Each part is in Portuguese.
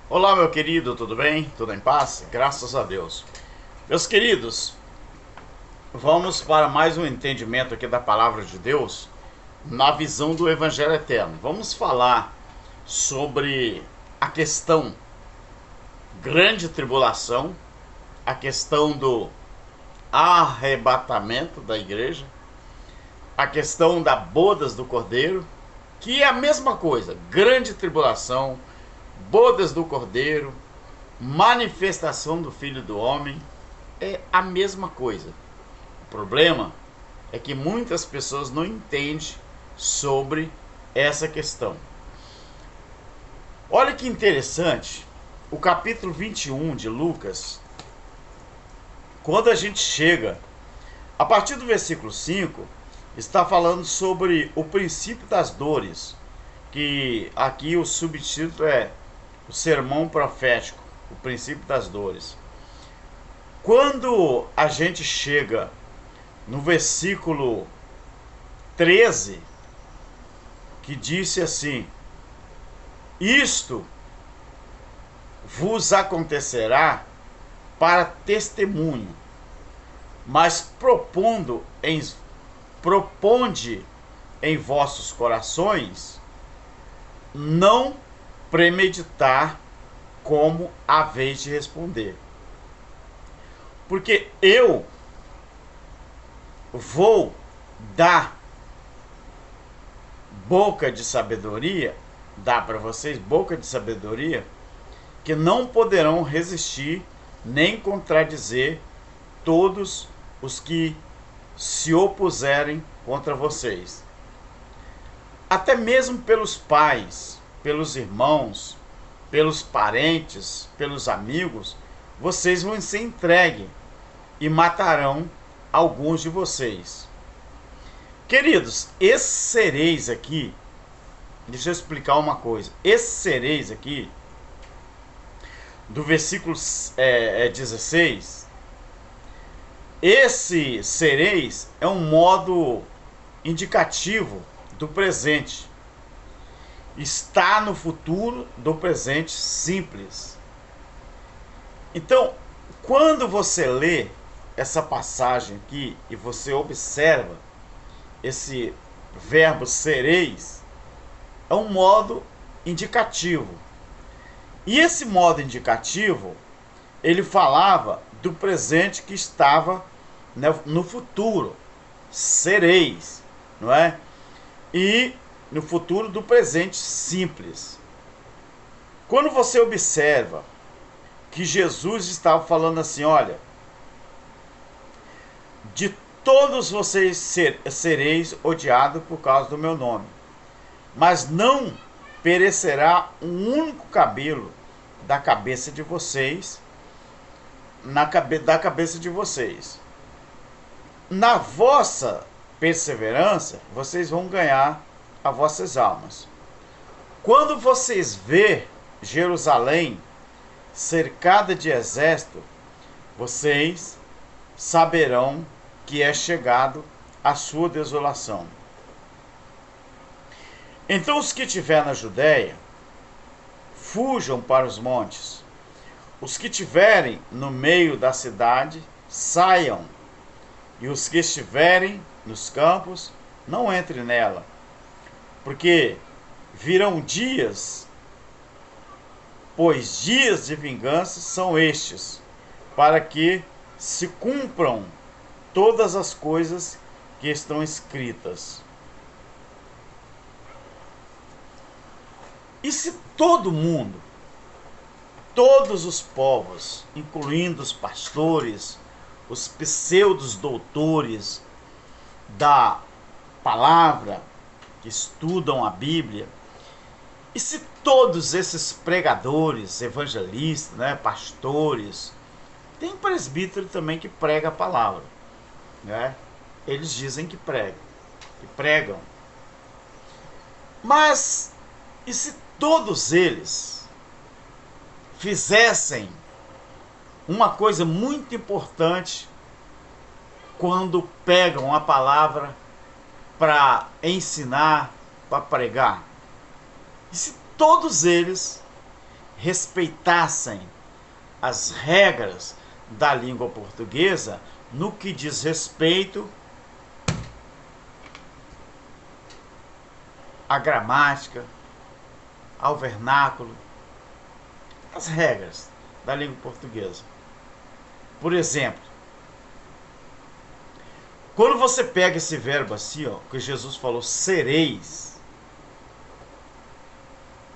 Olá, meu querido, tudo bem? Tudo em paz? Graças a Deus. Meus queridos, vamos para mais um entendimento aqui da palavra de Deus na visão do Evangelho Eterno. Vamos falar sobre a questão grande tribulação, a questão do arrebatamento da igreja, a questão da bodas do Cordeiro, que é a mesma coisa, grande tribulação, bodas do Cordeiro, manifestação do Filho do Homem, é a mesma coisa. O problema é que muitas pessoas não entendem sobre essa questão. Olha que interessante, o capítulo 21 de Lucas, quando a gente chega, a partir do versículo 5, está falando sobre o princípio das dores, que aqui o subtítulo é o sermão profético, o princípio das dores. Quando a gente chega no versículo 13, que disse assim: isto vos acontecerá para testemunho, mas proponde em vossos corações não premeditar como haveis de responder. Porque eu vou dar boca de sabedoria, dar para vocês boca de sabedoria, que não poderão resistir nem contradizer todos os que se opuserem contra vocês. Até mesmo pelos pais, pelos irmãos, pelos parentes, pelos amigos, vocês vão ser entregues e matarão alguns de vocês. Queridos, esses sereis aqui, deixa eu explicar uma coisa. Esses sereis aqui, do versículo 16, esse sereis é um modo indicativo do presente. Está no futuro do presente simples. Então, quando você lê essa passagem aqui e você observa esse verbo sereis, é um modo indicativo. E esse modo indicativo, ele falava do presente que estava, né, no futuro. Sereis, não é? E no futuro do presente simples. Quando você observa que Jesus estava falando assim: olha, de todos vocês sereis odiados por causa do meu nome, mas não perecerá um único cabelo da cabeça de vocês, da cabeça de vocês. Na vossa perseverança, vocês vão ganhar as vossas almas. Quando vocês vê Jerusalém cercada de exército, vocês saberão que é chegado a sua desolação. Então os que estiverem na Judéia, fujam para os montes. Os que estiverem no meio da cidade, saiam. E os que estiverem nos campos, não entrem nela. Porque virão dias, pois dias de vingança são estes, para que se cumpram todas as coisas que estão escritas. E se todo mundo, todos os povos, incluindo os pastores, os pseudos doutores da palavra, que estudam a Bíblia, e se todos esses pregadores, evangelistas, né, pastores, tem presbítero também que prega a palavra, né? Eles dizem que pregam. Mas e se todos eles fizessem uma coisa muito importante quando pegam a palavra para ensinar, para pregar? E se todos eles respeitassem as regras da língua portuguesa no que diz respeito à gramática, ao vernáculo, as regras da língua portuguesa. Por exemplo, quando você pega esse verbo assim, ó, que Jesus falou, sereis,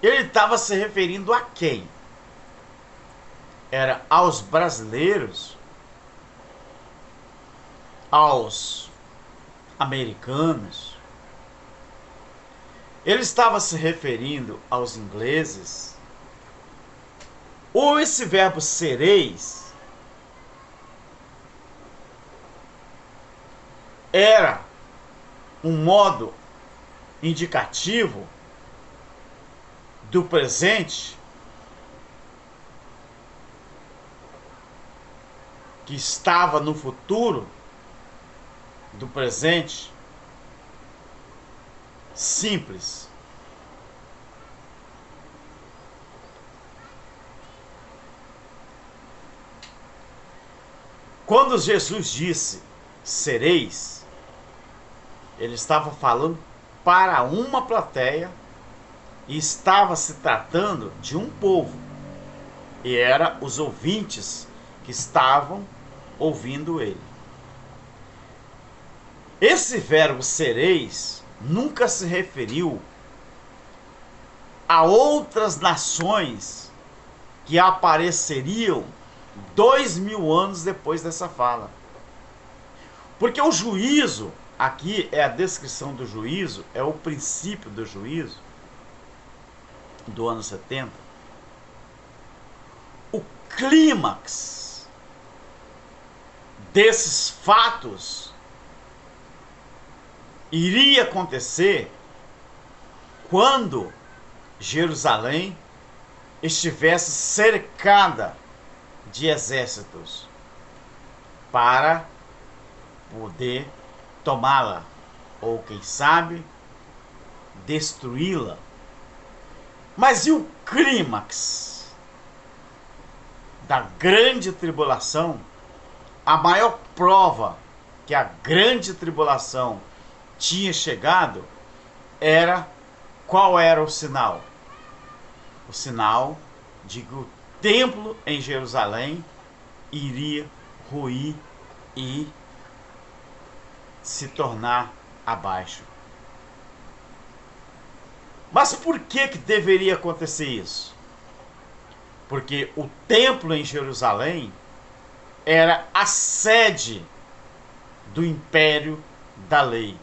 ele estava se referindo a quem? Era aos brasileiros, aos americanos, ele estava se referindo aos ingleses, ou esse verbo sereis era um modo indicativo do presente que estava no futuro do presente simples. Quando Jesus disse sereis, ele estava falando para uma plateia e estava se tratando de um povo, e era os ouvintes que estavam ouvindo ele. Esse verbo sereis nunca se referiu a outras nações que apareceriam 2000 anos depois dessa fala. Porque o juízo, aqui é a descrição do juízo, é o princípio do juízo do ano 70. O clímax desses fatos iria acontecer quando Jerusalém estivesse cercada de exércitos para poder tomá-la, ou quem sabe destruí-la. Mas e o clímax da grande tribulação? A maior prova que a grande tribulação tinha chegado era, qual era o sinal? O sinal de que o templo em Jerusalém iria ruir e se tornar abaixo. Mas por que deveria acontecer isso? Porque o templo em Jerusalém era a sede do império da lei.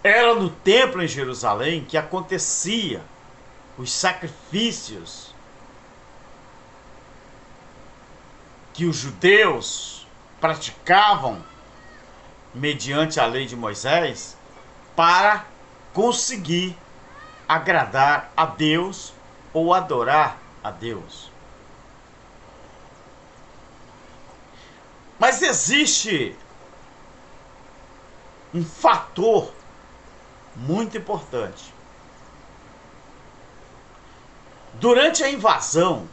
Era no templo em Jerusalém que acontecia os sacrifícios que os judeus praticavam mediante a lei de Moisés para conseguir agradar a Deus ou adorar a Deus. Mas existe um fator muito importante. Durante a invasão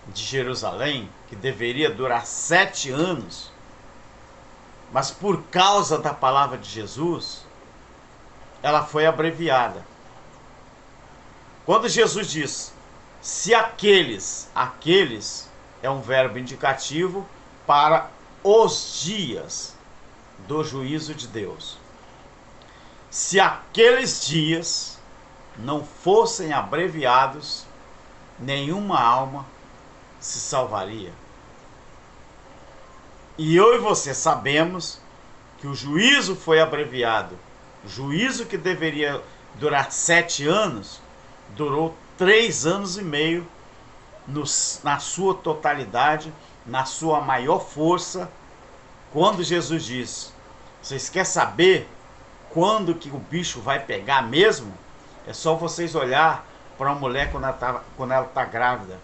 de Jerusalém, que deveria durar 7 anos, mas por causa da palavra de Jesus, ela foi abreviada. Quando Jesus diz, se aqueles é um verbo indicativo para os dias do juízo de Deus. Se aqueles dias não fossem abreviados, nenhuma alma se salvaria. E eu e você sabemos que o juízo foi abreviado. O juízo que deveria durar 7 anos, durou 3 anos e meio na sua totalidade, na sua maior força, quando Jesus diz, vocês querem saber quando que o bicho vai pegar mesmo? É só vocês olhar para uma mulher quando ela está grávida.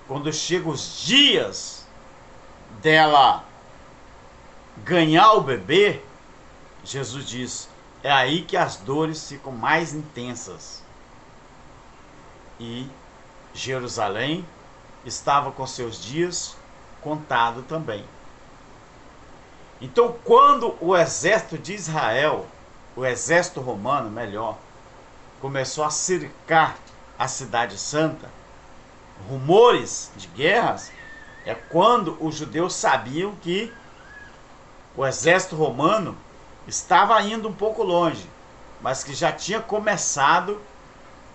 Quando chegam os dias dela ganhar o bebê, Jesus diz, é aí que as dores ficam mais intensas. E Jerusalém estava com seus dias contados também. Então, quando o exército de Israel, o exército romano, melhor, começou a cercar a cidade santa, rumores de guerras, é quando os judeus sabiam que o exército romano estava indo um pouco longe, mas que já tinha começado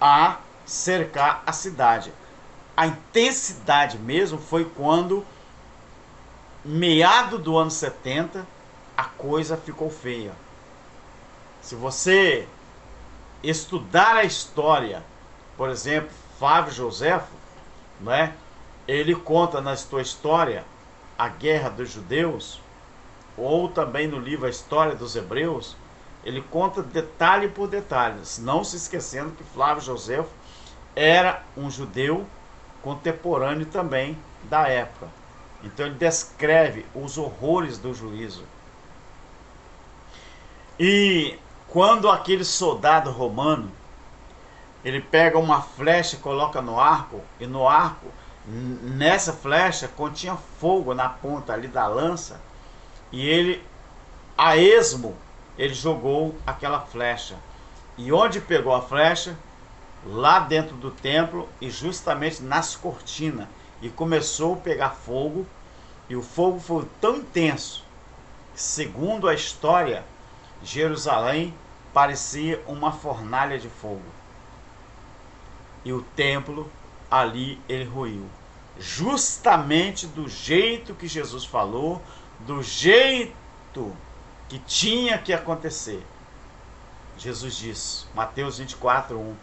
a cercar a cidade. A intensidade mesmo foi quando, meado do ano 70, a coisa ficou feia. Se você estudar a história, por exemplo, Flávio Joséfo, não é? Ele conta na sua história a guerra dos judeus, ou também no livro A História dos Hebreus, ele conta detalhe por detalhe, não se esquecendo que Flávio Joséfo era um judeu contemporâneo também da época. Então ele descreve os horrores do juízo. E quando aquele soldado romano, ele pega uma flecha e coloca no arco, e no arco, nessa flecha, continha fogo na ponta ali da lança, e ele, a esmo, ele jogou aquela flecha. E onde pegou a flecha? Lá dentro do templo e justamente nas cortinas. E começou a pegar fogo, e o fogo foi tão intenso que, segundo a história, Jerusalém parecia uma fornalha de fogo. E o templo ali ele ruiu. Justamente do jeito que Jesus falou, do jeito que tinha que acontecer. Jesus disse, Mateus 24:1.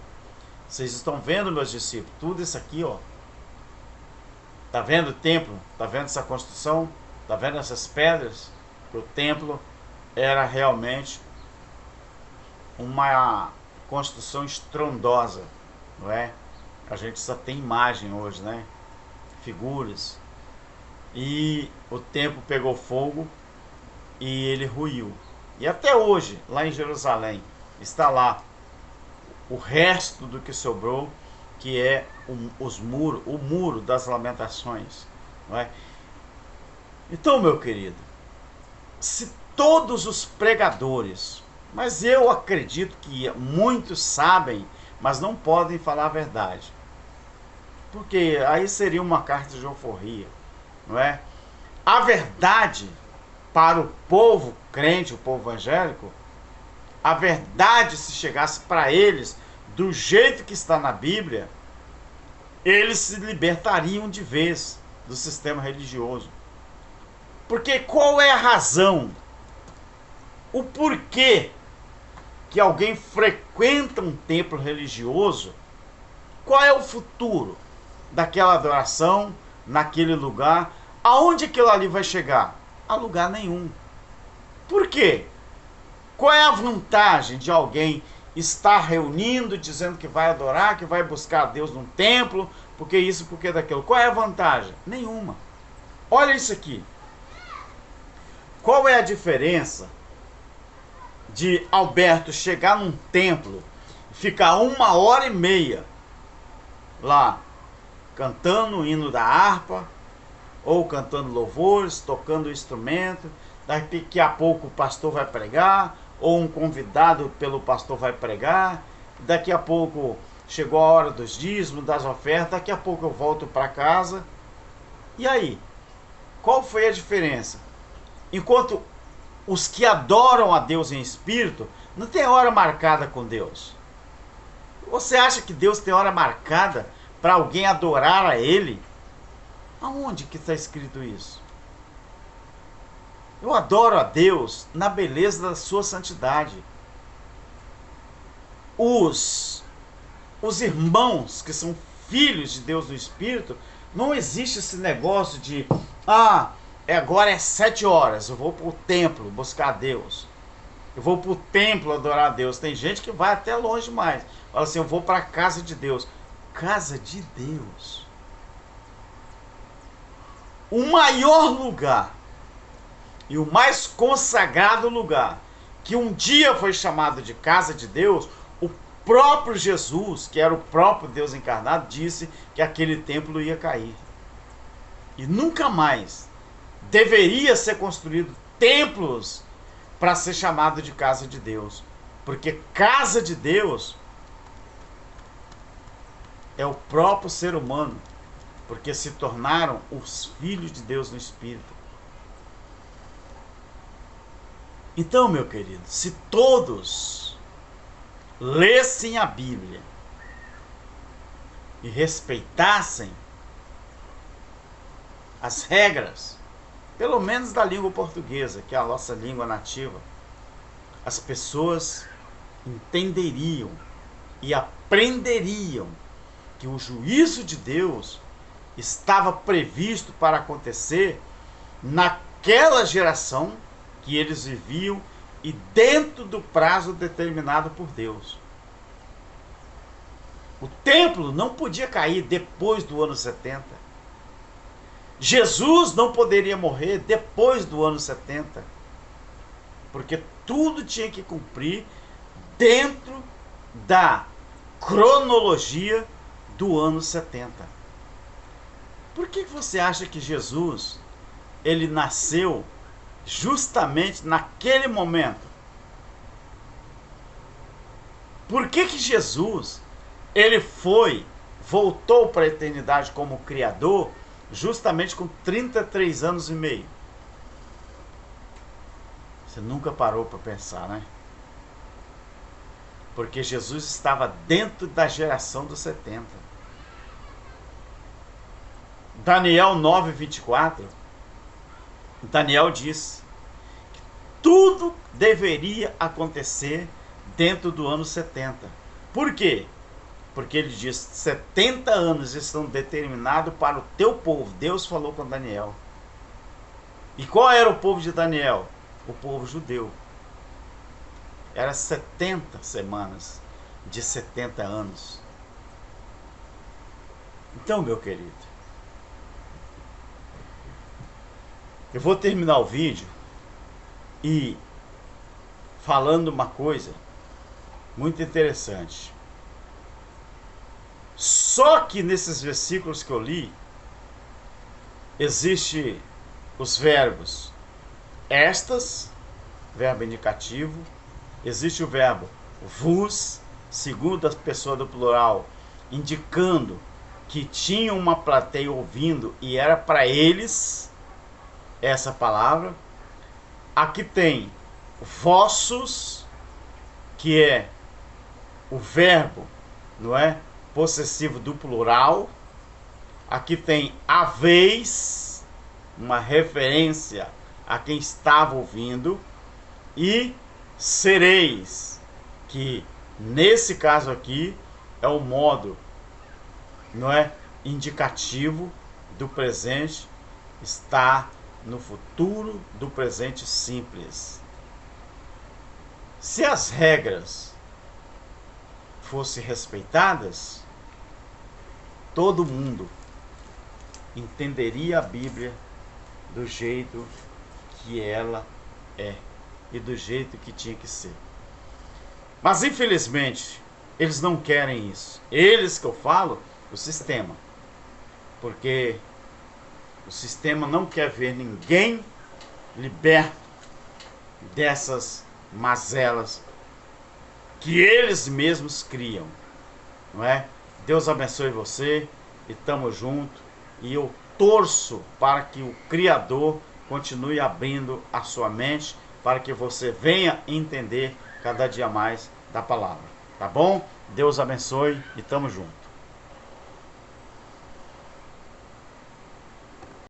Vocês estão vendo, meus discípulos, tudo isso aqui, ó. Tá vendo o templo? Tá vendo essa construção? Tá vendo essas pedras? Que o templo era realmente uma construção estrondosa, não é? A gente só tem imagem hoje, né? Figuras. E o templo pegou fogo e ele ruiu. E até hoje, lá em Jerusalém, está lá o resto do que sobrou, que é o muro das lamentações, não é? Então, meu querido, se todos os pregadores, mas eu acredito que muitos sabem, mas não podem falar a verdade, porque aí seria uma carta de alforria, não é? A verdade para o povo crente, o povo evangélico, a verdade, se chegasse para eles do jeito que está na Bíblia, eles se libertariam de vez do sistema religioso. Porque qual é a razão, o porquê que alguém frequenta um templo religioso? Qual é o futuro daquela adoração naquele lugar? Aonde aquilo ali vai chegar? A lugar nenhum. Por quê? Qual é a vantagem de alguém estar reunindo, dizendo que vai adorar, que vai buscar a Deus num templo, porque isso, porque daquilo? Qual é a vantagem? Nenhuma. Olha isso aqui. Qual é a diferença de Alberto chegar num templo, ficar 1h30 lá, cantando o hino da harpa, ou cantando louvores, tocando o instrumento, daqui a pouco o pastor vai pregar, ou um convidado pelo pastor vai pregar, daqui a pouco chegou a hora dos dízimos, das ofertas, daqui a pouco eu volto para casa. E aí? Qual foi a diferença? Enquanto os que adoram a Deus em espírito, não tem hora marcada com Deus. Você acha que Deus tem hora marcada para alguém adorar a Ele? Aonde que está escrito isso? Eu adoro a Deus na beleza da sua santidade. Os irmãos que são filhos de Deus no Espírito, não existe esse negócio de agora é 7 horas, eu vou para o templo buscar a Deus. Eu vou para o templo adorar a Deus. Tem gente que vai até longe mais. Fala assim, eu vou para a casa de Deus. Casa de Deus. O maior lugar e o mais consagrado lugar que um dia foi chamado de casa de Deus, o próprio Jesus, que era o próprio Deus encarnado, disse que aquele templo ia cair. E nunca mais deveria ser construído templos para ser chamado de casa de Deus. Porque casa de Deus é o próprio ser humano, porque se tornaram os filhos de Deus no Espírito. Então, meu querido, se todos lessem a Bíblia e respeitassem as regras, pelo menos da língua portuguesa, que é a nossa língua nativa, as pessoas entenderiam e aprenderiam que o juízo de Deus estava previsto para acontecer naquela geração que eles viviam e dentro do prazo determinado por Deus. O templo não podia cair depois do ano 70. Jesus não poderia morrer depois do ano 70. Porque tudo tinha que cumprir dentro da cronologia do ano 70. Por que você acha que Jesus, ele nasceu justamente naquele momento? Por que Jesus, ele voltou para a eternidade como Criador, justamente com 33 anos e meio? Você nunca parou para pensar, né? Porque Jesus estava dentro da geração dos 70. Daniel 9:24, Daniel diz que tudo deveria acontecer dentro do ano 70. Por quê? Porque ele diz: 70 anos estão determinados para o teu povo. Deus falou com Daniel. E qual era o povo de Daniel? O povo judeu. Era 70 semanas de 70 anos. Então, meu querido, eu vou terminar o vídeo e falando uma coisa muito interessante. Só que nesses versículos que eu li, existe os verbos estas, verbo indicativo, existe o verbo vos, segunda pessoa do plural, indicando que tinha uma plateia ouvindo e era para eles essa palavra. Aqui tem vossos, que é o verbo, não é? Possessivo do plural. Aqui tem haveis, uma referência a quem estava ouvindo, e sereis, que nesse caso aqui é o modo, não é, indicativo do presente, está no futuro do presente simples. Se as regras fossem respeitadas, todo mundo entenderia a Bíblia do jeito que ela é e do jeito que tinha que ser. Mas infelizmente eles não querem isso. Eles que eu falo, o sistema, porque o sistema não quer ver ninguém liberto dessas mazelas que eles mesmos criam, não é? Deus abençoe você e tamo junto, e eu torço para que o Criador continue abrindo a sua mente para que você venha entender cada dia mais da palavra, tá bom? Deus abençoe e tamo junto.